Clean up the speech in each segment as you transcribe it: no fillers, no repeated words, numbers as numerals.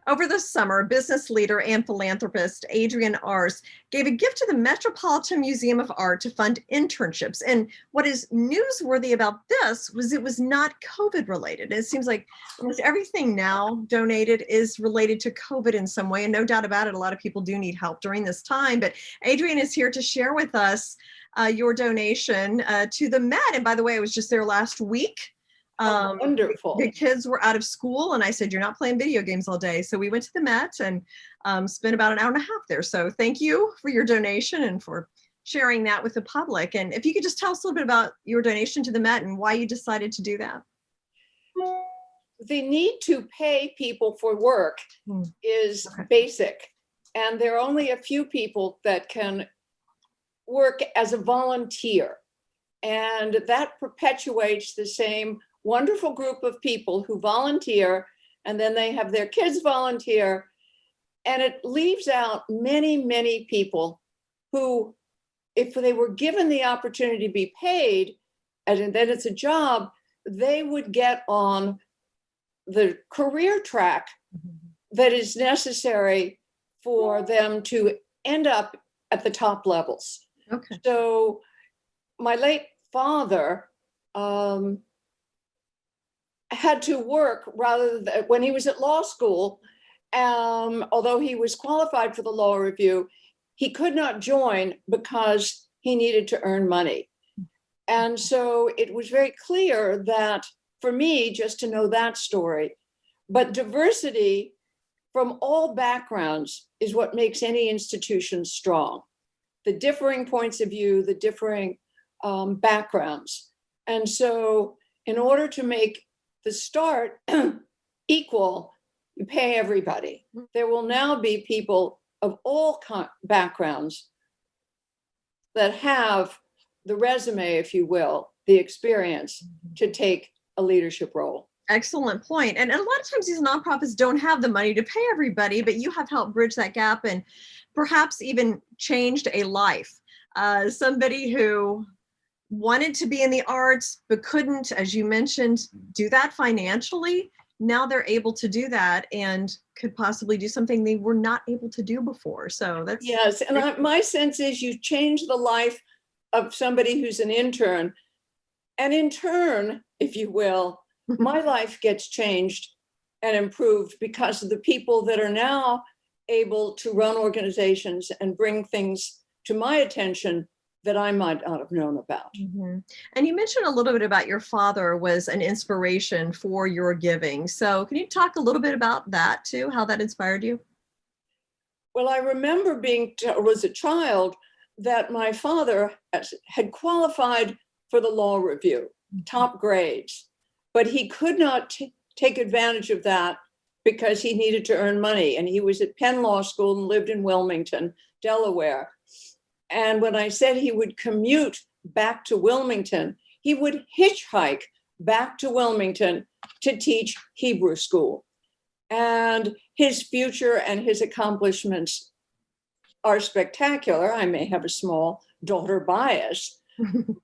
Over the summer, business leader and philanthropist Adrienne Arsht gave a gift to the Metropolitan Museum of Art to fund internships. And what is newsworthy about this was it was not COVID related. It seems like almost everything now donated is related to COVID in some way. And no doubt about it, a lot of people do need help during this time. But Adrienne is here to share with us your donation to the Met. And by the way, I was just there last week. Wonderful. The kids were out of school and I said, you're not playing video games all day. So we went to the Met and spent about an hour and a half there. So thank you for your donation and for sharing that with the public. And if you could just tell us a little bit about your donation to the Met and why you decided to do that. The need to pay people for work is basic. And there are only a few people that can work as a volunteer. And that perpetuates the same wonderful group of people who volunteer, and then they have their kids volunteer. And it leaves out many, many people who, if they were given the opportunity to be paid, and then it's a job, they would get on the career track that is necessary for them to end up at the top levels. Okay. So my late father had to work rather than when he was at law school. Although he was qualified for the law review, he could not join because he needed to earn money. And so it was very clear that for me, just to know that story, but diversity from all backgrounds is what makes any institution strong. The differing points of view, the differing backgrounds. And so in order to make the start equal, you pay everybody. There will now be people of all backgrounds that have the resume, if you will, the experience to take a leadership role. Excellent point. And a lot of times these nonprofits don't have the money to pay everybody, but you have helped bridge that gap and perhaps even changed a life. Somebody who wanted to be in the arts, but couldn't, as you mentioned, do that financially. Now they're able to do that and could possibly do something they were not able to do before. So that's— Yes, and my sense is you change the life of somebody who's an intern, and in turn, if you will, my life gets changed and improved because of the people that are now able to run organizations and bring things to my attention that I might not have known about. Mm-hmm. And you mentioned a little bit about your father was an inspiration for your giving. So can you talk a little bit about that too, how that inspired you? Well, I remember was a child that my father had qualified for the law review, top grades, but he could not take advantage of that because he needed to earn money. And he was at Penn Law School and lived in Wilmington, Delaware. And when I said he would commute back to Wilmington, he would hitchhike back to Wilmington to teach Hebrew school. And his future and his accomplishments are spectacular. I may have a small daughter bias,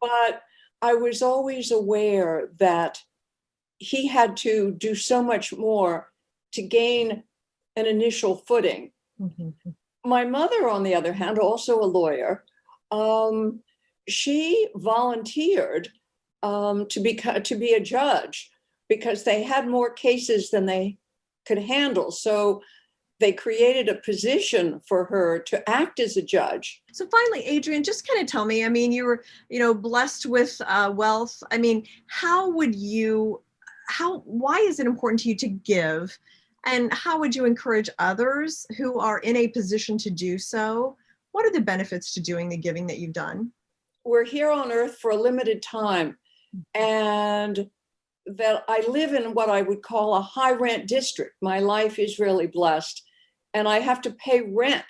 but I was always aware that he had to do so much more to gain an initial footing. Mm-hmm. My mother, on the other hand, also a lawyer, she volunteered to be a judge because they had more cases than they could handle. So they created a position for her to act as a judge. So finally, Adrienne, just kind of tell me, I mean, you were, blessed with wealth. I mean, why is it important to you to give? And how would you encourage others who are in a position to do so? What are the benefits to doing the giving that you've done? We're here on earth for a limited time, and that I live in what I would call a high rent district. My life is really blessed, and I have to pay rent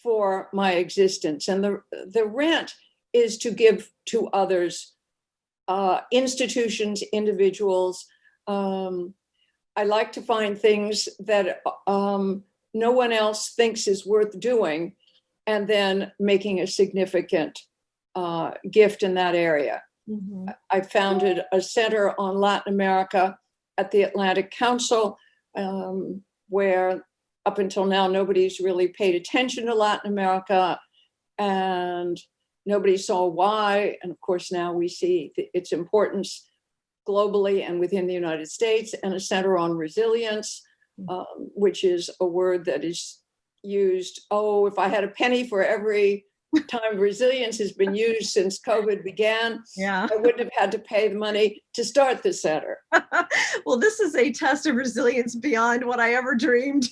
for my existence. And the rent is to give to others, institutions, individuals. I like to find things that no one else thinks is worth doing, and then making a significant gift in that area. Mm-hmm. I founded a center on Latin America at the Atlantic Council. where up until now, nobody's really paid attention to Latin America, and nobody saw why. And of course, now we see its importance globally and within the United States, and a center on resilience, which is a word that is used. Oh, if I had a penny for every time resilience has been used since COVID began, Yeah. I wouldn't have had to pay the money to start the center. Well, this is a test of resilience beyond what I ever dreamed.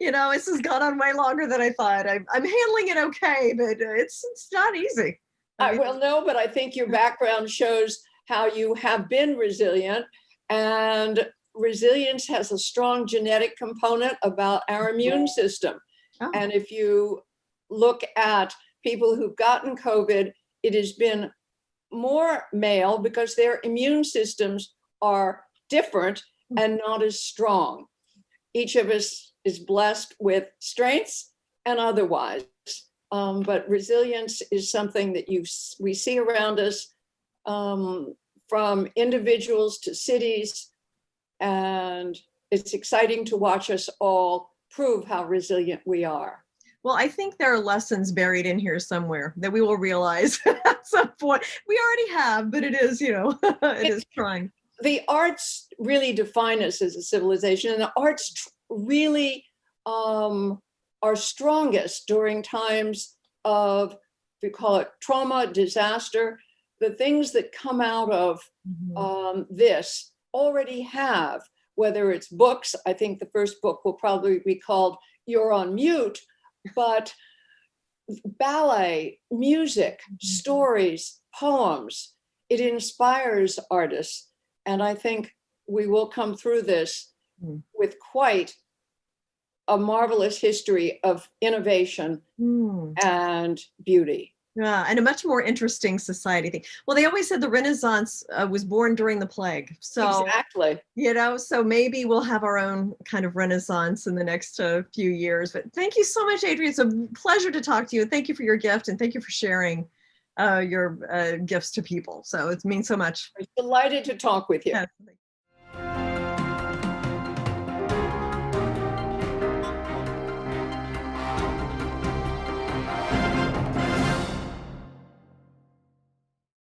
This has gone on way longer than I thought. I'm handling it okay, but it's not easy. Well, no, but I think your background shows how you have been resilient, and resilience has a strong genetic component about our immune system. Oh. And if you look at people who've gotten COVID, it has been more male because their immune systems are different and not as strong. Each of us is blessed with strengths and otherwise. But resilience is something that we see around us, from individuals to cities. And it's exciting to watch us all prove how resilient we are. Well, I think there are lessons buried in here somewhere that we will realize at some point. We already have, but it is, it is trying. The arts really define us as a civilization, and the arts really are strongest during times of, we call it trauma, disaster. The things that come out of this already have, whether it's books. I think the first book will probably be called You're on Mute, but ballet, music, stories, poems, it inspires artists. And I think we will come through this with quite a marvelous history of innovation and beauty. Yeah, and a much more interesting society thing. Well, they always said the Renaissance was born during the plague. So exactly. So maybe we'll have our own kind of Renaissance in the next few years. But thank you so much, Adrienne. It's a pleasure to talk to you. Thank you for your gift, and thank you for sharing your gifts to people. So it means so much. I'm delighted to talk with you. Yeah.